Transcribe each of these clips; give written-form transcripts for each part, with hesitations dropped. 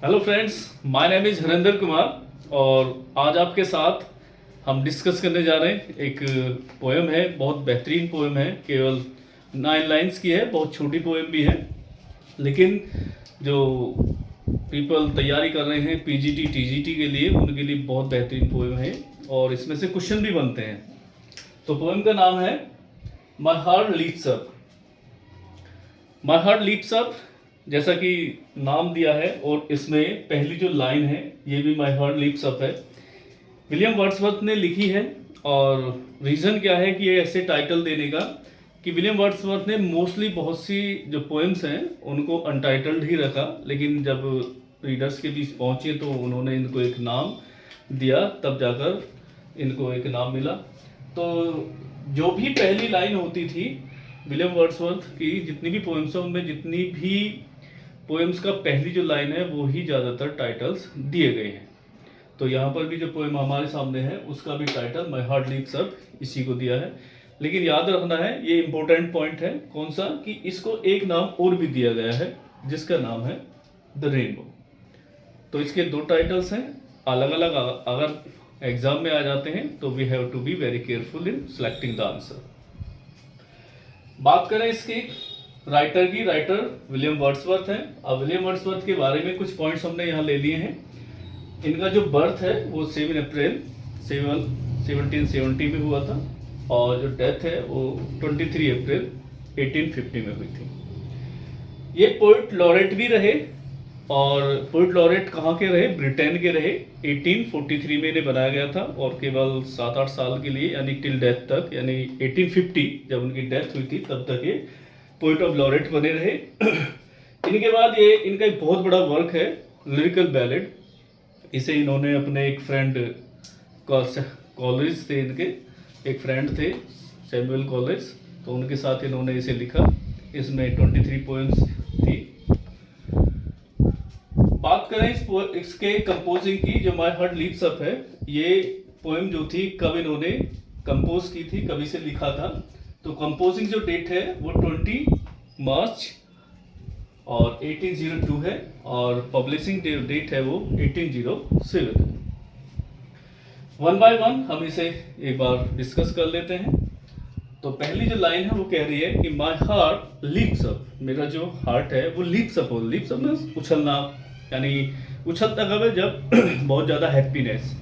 Hello friends, my name is Harendra Kumar और आज आपके साथ हम डिस्कस करने जा रहे हैं। एक पोएम है, बहुत बेहतरीन पोएम है, केवल 9 लाइंस की है, बहुत छोटी पोएम भी है, लेकिन जो पीपल तैयारी कर रहे हैं पीजीटी टीजीटी के लिए, उनके लिए बहुत बेहतरीन पोएम है और इसमें से क्वेश्चन भी बनते हैं। तो पोएम का नाम है my heart leaps up. My heart leaps up जैसा कि नाम दिया है, और इसमें पहली जो लाइन है ये भी माई हार्ट लीप्स अप है, विलियम वर्ड्सवर्थ ने लिखी है। और रीज़न क्या है कि ये ऐसे टाइटल देने का, कि विलियम वर्ड्सवर्थ ने मोस्टली बहुत सी जो पोएम्स हैं उनको अनटाइटल्ड ही रखा, लेकिन जब रीडर्स के बीच पहुंचे तो उन्होंने इनको एक नाम दिया, तब जाकर इनको एक नाम मिला। तो जो भी पहली लाइन होती थी विलियम वर्ड्सवर्थ की, जितनी भी पोएम्स हैं उनमें जितनी भी पोएम्स का पहली जो लाइन है वो ही ज़्यादातर टाइटल्स दिए गए हैं। तो यहाँ पर भी जो पोएम हमारे सामने है उसका भी title my heart leaps up इसी को दिया है। लेकिन याद रखना है, ये इंपॉर्टेंट पॉइंट है, कौन सा, कि इसको एक नाम और भी दिया गया है जिसका नाम है द रेनबो। तो इसके दो टाइटल्स हैं अलग अलग। अगर एग्जाम में आ जाते हैं तो we have to be very careful in selecting the answer. बात करें इसकी राइटर की, राइटर विलियम वर्ड्सवर्थ है। अब विलियम वर्ड्सवर्थ के बारे में कुछ पॉइंट्स हमने यहाँ ले लिए हैं। इनका जो बर्थ है वो 7 अप्रैल 1770 में हुआ था, और जो डेथ है वो 23 अप्रैल 1850 में हुई थी। ये पोइट लॉरेट भी रहे, और पोइट लॉरेट कहाँ के रहे? ब्रिटेन के रहे। 1843 में इन्हें बनाया गया था, और केवल 7-8 साल के लिए, यानी टिल डेथ तक, यानी 1850 जब उनकी डेथ हुई थी तब तक ये पोइट ऑफ लॉरेट बने रहे। इनके बाद ये इनका एक बहुत बड़ा वर्क है लिरिकल बैलेड। इसे इन्होंने अपने एक फ्रेंड, कॉलेज थे इनके, एक फ्रेंड थे सैमुअल कॉलेज, तो उनके साथ इन्होंने इसे लिखा। इसमें 23 पोएम्स थी। बात करें इसके कंपोजिंग की, जो माई हार्ट लीप्स अप है, ये पोएम जो थी कब इन्होंने कंपोज की थी, कभी से लिखा था? तो कंपोजिंग जो डेट है वो 20 मार्च और 1802 है, और पब्लिशिंग डेट है वो 1807 है। वन बाय वन हम इसे एक बार डिस्कस कर लेते हैं। तो पहली जो लाइन है वो कह रही है कि माई हार्ट लीप्स अप, मेरा जो हार्ट है वो लीप्स अप हो। लीप्स अप मीन्स उछलना, यानी उछलता कब है? जब बहुत ज़्यादा हैप्पीनेस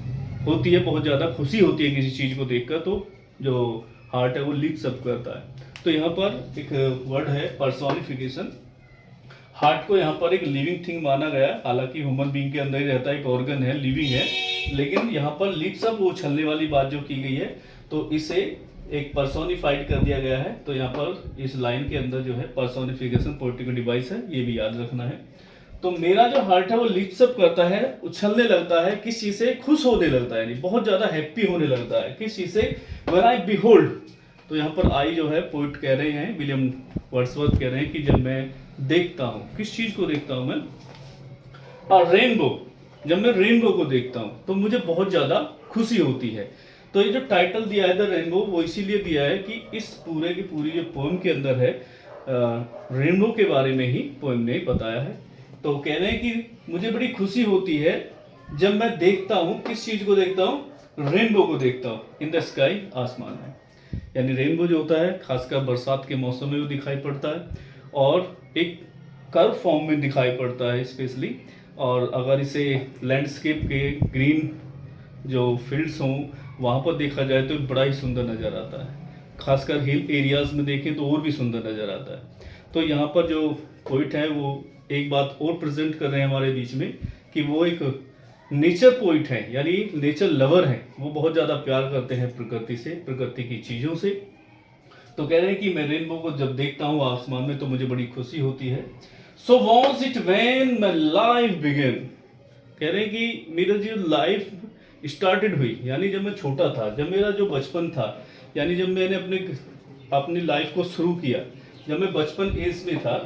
होती है, बहुत ज़्यादा खुशी होती है किसी चीज़ को देखकर, तो जो हार्ट है वो लीप्स अप करता है। तो यहाँ पर एक वर्ड है पर्सोनिफिकेशन। हार्ट को यहाँ पर एक लिविंग थिंग माना गया, हालांकि ह्यूमन बीइंग के अंदर ही रहता है, एक ऑर्गन है, लिविंग है, लेकिन यहाँ पर लीप्स अप, वो उछलने वाली बात जो की गई है, तो इसे एक पर्सोनिफाइड कर दिया गया है। तो यहाँ पर इस लाइन के अंदर जो है पर्सोनिफिकेशन पोएटिक डिवाइस है, ये भी याद रखना है। तो मेरा जो हार्ट है वो लिप्स अप करता है, उछलने लगता है, किस चीज से? खुश होने लगता है, यानी बहुत ज्यादा हैप्पी होने लगता है। किस चीज से? When I behold. तो यहाँ पर आई जो है पोइट कह रहे हैं, विलियम वर्ड्सवर्थ कह रहे हैं कि जब मैं देखता हूँ, किस चीज को देखता हूँ मैं? रेनबो। जब मैं रेनबो को देखता हूँ तो मुझे बहुत ज्यादा खुशी होती है। तो ये जो टाइटल दिया है द रेनबो, वो इसीलिए दिया है कि इस पूरे की पूरी जो पोएम के अंदर है रेनबो के बारे में ही पोएम ने बताया है। तो कह रहे हैं कि मुझे बड़ी खुशी होती है जब मैं देखता हूँ, किस चीज को देखता हूँ? रेनबो को देखता हूँ इन द स्काई, आसमान में। यानी रेनबो जो होता है खासकर बरसात के मौसम में वो दिखाई पड़ता है, और एक कर्व फॉर्म में दिखाई पड़ता है स्पेशली। और अगर इसे लैंडस्केप के ग्रीन जो फील्ड्स हों वहाँ पर देखा जाए तो बड़ा ही सुंदर नज़र आता है। खासकर हिल एरियाज़ में देखें तो और भी सुंदर नज़र आता है। तो यहाँ पर जो पोइट है वो एक बात और प्रेजेंट कर रहे हैं हमारे बीच में, कि वो एक नेचर पोइट है, यानी नेचर लवर है। वो बहुत ज़्यादा प्यार करते हैं प्रकृति से, प्रकृति की चीज़ों से। तो कह रहे हैं कि मैं रेनबो को जब देखता हूँ आसमान में तो मुझे बड़ी खुशी होती है। So was it when my life begin. कह रहे हैं कि मेरा जो लाइफ स्टार्टेड हुई, यानी जब मैं छोटा था, जब मेरा जो बचपन था, यानी जब मैंने अपनी लाइफ को शुरू किया, जब मैं बचपन एज में था,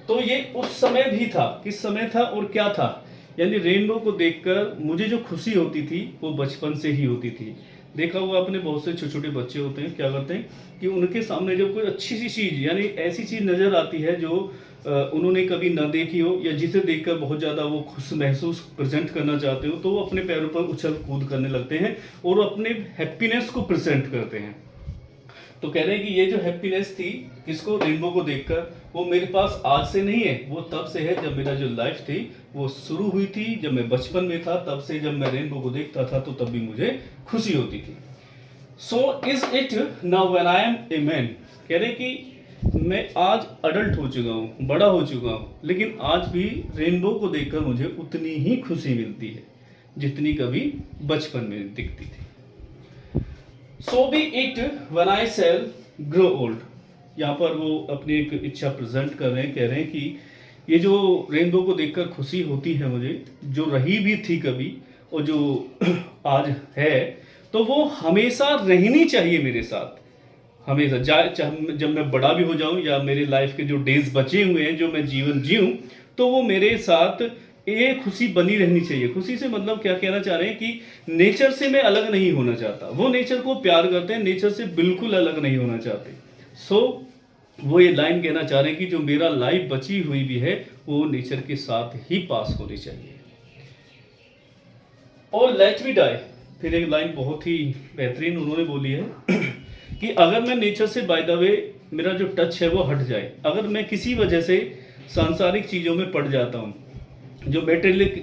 तो ये उस समय भी था। किस समय था और क्या था? यानी रेनबो को देखकर मुझे जो खुशी होती थी वो बचपन से ही होती थी। देखा हुआ अपने बहुत से छोटे छोटे बच्चे होते हैं, क्या करते हैं कि उनके सामने जब कोई अच्छी सी चीज़, यानी ऐसी चीज़ नज़र आती है जो उन्होंने कभी ना देखी हो, या जिसे देखकर बहुत ज़्यादा वो खुश महसूस प्रेजेंट करना चाहते हो, तो वो अपने पैरों पर उछल कूद करने लगते हैं और अपने हैप्पीनेस को प्रेजेंट करते हैं। तो कह रहे हैं कि ये जो हैप्पीनेस थी किसको, रेनबो को देखकर, वो मेरे पास आज से नहीं है, वो तब से है जब मेरा जो लाइफ थी वो शुरू हुई थी, जब मैं बचपन में था, तब से जब मैं रेनबो को देखता था तो तब भी मुझे खुशी होती थी। So is it now when I am a man, कह रहे कि मैं आज अडल्ट हो चुका हूँ, बड़ा हो चुका हूँ, लेकिन आज भी रेनबो को देखकर मुझे उतनी ही खुशी मिलती है जितनी कभी बचपन में दिखती थी। So be it when I shall grow old, यहाँ पर वो अपनी एक इच्छा प्रेजेंट कर रहे हैं, कह रहे हैं कि ये जो रेनबो को देखकर खुशी होती है मुझे, जो रही भी थी कभी और जो आज है, तो वो हमेशा रहनी चाहिए मेरे साथ, हमेशा जब मैं बड़ा भी हो जाऊं या मेरे लाइफ के जो डेज बचे हुए हैं, जो मैं जीवन जीऊं, तो वो मेरे साथ ये खुशी बनी रहनी चाहिए। खुशी से मतलब क्या कहना चाह रहे हैं कि नेचर से मैं अलग नहीं होना चाहता, वो नेचर को प्यार करते हैं, नेचर से बिल्कुल अलग नहीं होना चाहते। सो वो ये लाइन कहना चाह रहे हैं कि जो मेरा लाइफ बची हुई भी है वो नेचर के साथ ही पास होनी चाहिए। और लेट मी डाई, फिर एक लाइन बहुत ही बेहतरीन उन्होंने बोली है कि अगर मैं नेचर से बाय द वे मेरा जो टच है वो हट जाए, अगर मैं किसी वजह से सांसारिक चीज़ों में पड़ जाता हूँ, जो मेटेरियलिक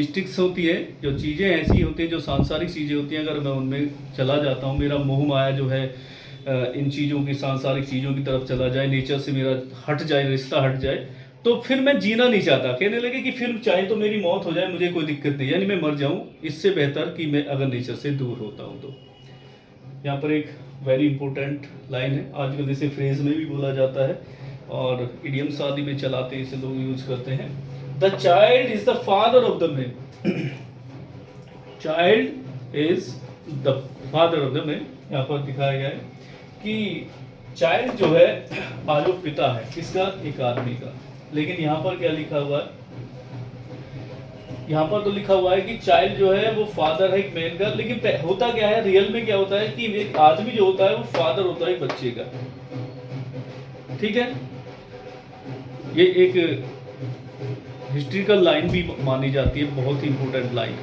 स्टिक्स होती है, जो चीज़ें ऐसी होती हैं, जो सांसारिक चीज़ें होती हैं, अगर मैं उनमें चला जाता हूँ, मेरा मोह माया जो है इन चीज़ों की, सांसारिक चीज़ों की तरफ चला जाए, नेचर से मेरा हट जाए, रिश्ता हट जाए, तो फिर मैं जीना नहीं चाहता। कहने लगे कि फिर चाहे तो मेरी मौत हो जाए, मुझे कोई दिक्कत नहीं, यानी मैं मर जाऊँ, इससे बेहतर कि मैं अगर नेचर से दूर होता हूँ। तो यहाँ पर एक वेरी इंपॉर्टेंट लाइन है, आजकल इसे फ्रेज में भी बोला जाता है और इडियम शादी में चलाते इसे लोग यूज करते हैं। The child is the father of the man, child is the father of the man. यहाँ पर दिखाया गया है कि चाइल्ड जो है आज वो पिता है किसका, एक आदमी का, लेकिन यहाँ पर क्या लिखा हुआ है, यहाँ पर तो लिखा हुआ है कि चाइल्ड जो है वो फादर है एक मैन का, लेकिन होता क्या है, रियल में क्या होता है कि एक आदमी जो होता है वो फादर होता है एक बच्चे का। ठीक है, ये एक हिस्ट्रिकल लाइन भी मानी जाती है, बहुत ही इंपॉर्टेंट लाइन,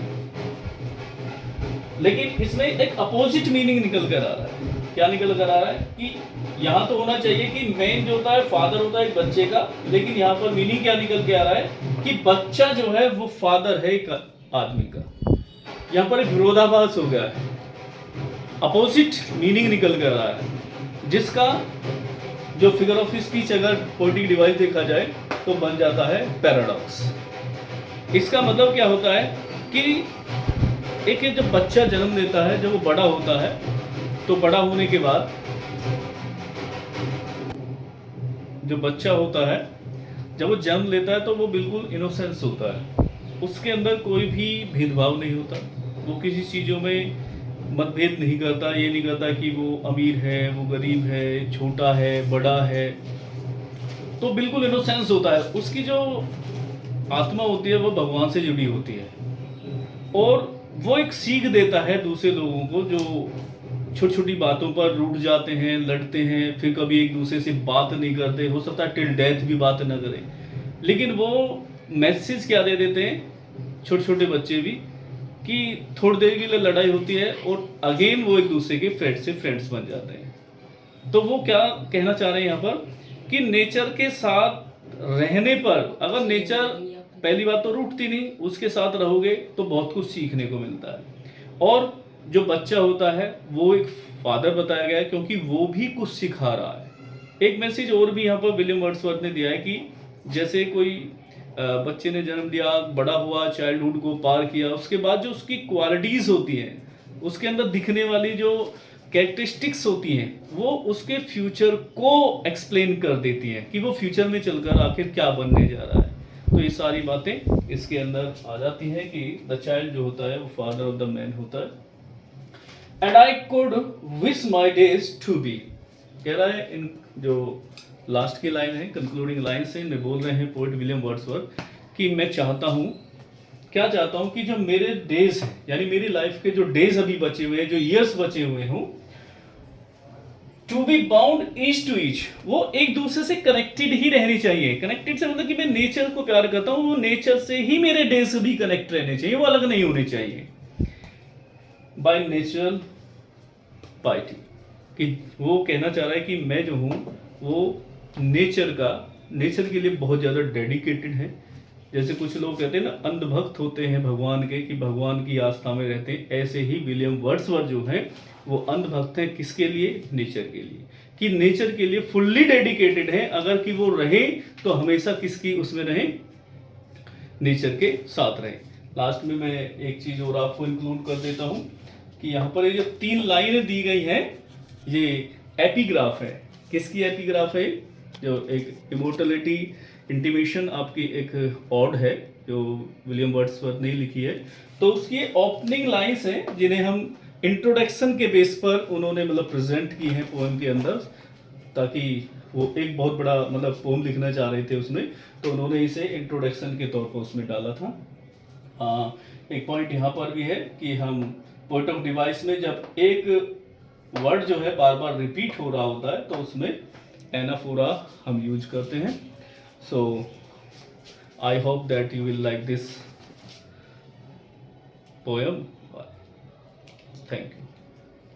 लेकिन इसमें एक अपोजिट मीनिंग निकल कर आ रहा है। क्या निकल कर आ रहा है कि यहाँ तो होना चाहिए कि मैन जो होता है फादर होता है एक बच्चे का, लेकिन यहाँ पर मीनिंग क्या निकल के आ रहा है कि बच्चा जो है वो फादर है एक आदमी का। यहाँ पर एक विरोधाभास हो गया है, अपोजिट मीनिंग निकल कर आ रहा है, जिसका जो फिगर ऑफ स्पीच अगर पोएटिक डिवाइस देखा जाए तो बन जाता है पैराडॉक्स। इसका मतलब क्या होता है कि एक जब बच्चा जन्म लेता है, जब वो बड़ा होता है, तो बड़ा होने के बाद जो बच्चा होता है जब वो जन्म लेता है तो वो बिल्कुल इनोसेंस होता है, उसके अंदर कोई भी भेदभाव नहीं होता, वो किसी चीज़ों में मतभेद नहीं करता, ये नहीं करता कि वो अमीर है, वो गरीब है, छोटा है, बड़ा है, तो बिल्कुल इनोसेंस होता है। उसकी जो आत्मा होती है वो भगवान से जुड़ी होती है और वो एक सीख देता है दूसरे लोगों को, जो छोटी छोटी बातों पर रूठ जाते हैं, लड़ते हैं, फिर कभी एक दूसरे से बात नहीं करते, हो सकता है टिल डेथ भी बात ना करें, लेकिन वो मैसेज क्या दे देते हैं छोटे छोटे बच्चे भी कि थोड़ी देर के लिए लड़ाई होती है और अगेन वो एक दूसरे के फ्रेंड्स बन जाते हैं। तो वो क्या कहना चाह रहे हैं यहाँ पर कि नेचर के साथ रहने पर, अगर नेचर पहली बात तो रूठती नहीं, उसके साथ रहोगे तो बहुत कुछ सीखने को मिलता है। और जो बच्चा होता है वो एक फादर बताया गया है क्योंकि वो भी कुछ सिखा रहा है। एक मैसेज और भी यहाँ पर विलियम वर्ड्सवर्थ ने दिया है कि जैसे कोई बच्चे ने जन्म लिया, बड़ा हुआ, चाइल्डहुड को पार किया, उसके बाद जो उसकी क्वालिटीज़ होती हैं, उसके अंदर दिखने वाली जो कैरेक्टरिस्टिक्स होती हैं, वो उसके फ्यूचर को एक्सप्लेन कर देती हैं कि वो फ्यूचर में चलकर आखिर क्या बनने जा रहा है। तो ये सारी बातें इसके अंदर आ जाती हैं कि द चाइल्ड जो होता है वो फादर ऑफ द मैन होता है। And I could wish my days to be, कह रहा है इन जो लास्ट की लाइन है, कंक्लूडिंग लाइन से इनमें बोल रहे हैं पोएट विलियम वर्ड्सवर्थ कि मैं चाहता हूँ, क्या चाहता हूँ कि जो मेरे डेज हैं, यानी मेरी लाइफ के जो डेज अभी बचे हुए हैं, जो ईयर्स बचे हुए हों, to be bound each to each, वो एक दूसरे से कनेक्टेड ही रहनी चाहिए। कनेक्टेड से मतलब कि मैं नेचर को प्यार करता हूँ, वो नेचर से ही मेरे डेज भी कनेक्ट रहने चाहिए, वो अलग नहीं होने चाहिए। बाय नेचुरल पाइटी, कि वो कहना चाह रहा है कि मैं जो हूँ वो नेचर के लिए बहुत ज़्यादा डेडिकेटेड है। जैसे कुछ लोग कहते हैं ना अंधभक्त होते हैं भगवान के, कि भगवान की आस्था में रहते हैं, ऐसे ही विलियम वर्ड्सवर्थ जो हैं वो अंधभक्त हैं। किसके लिए? नेचर के लिए, कि नेचर के लिए फुल्ली डेडिकेटेड है। अगर कि वो रहे तो हमेशा किसकी उसमें रहे? नेचर के साथ रहे। लास्ट में मैं एक चीज़ और आपको इंक्लूड कर देता हूँ कि यहाँ पर ये जो 3 लाइनें दी गई हैं ये एपिग्राफ है। किसकी एपिग्राफ है? जो एक इमोर्टलिटी इंटीमेशन आपकी एक ऑड है जो विलियम वर्ड्सवर्थ ने लिखी है। तो उसकी ओपनिंग लाइंस हैं जिन्हें हम इंट्रोडक्शन के बेस पर उन्होंने मतलब प्रेजेंट की हैं पोएम के अंदर, ताकि वो एक बहुत बड़ा मतलब पोएम लिखना चाह रहे थे उसमें, तो उन्होंने इसे इंट्रोडक्शन के तौर पर उसमें डाला था। एक पॉइंट यहाँ पर भी है कि हम पोएट ऑफ डिवाइस में जब एक वर्ड जो है बार बार रिपीट हो रहा होता है तो उसमें एनाफोरा हम यूज करते हैं। So I hope that you will like this poem. Thank you.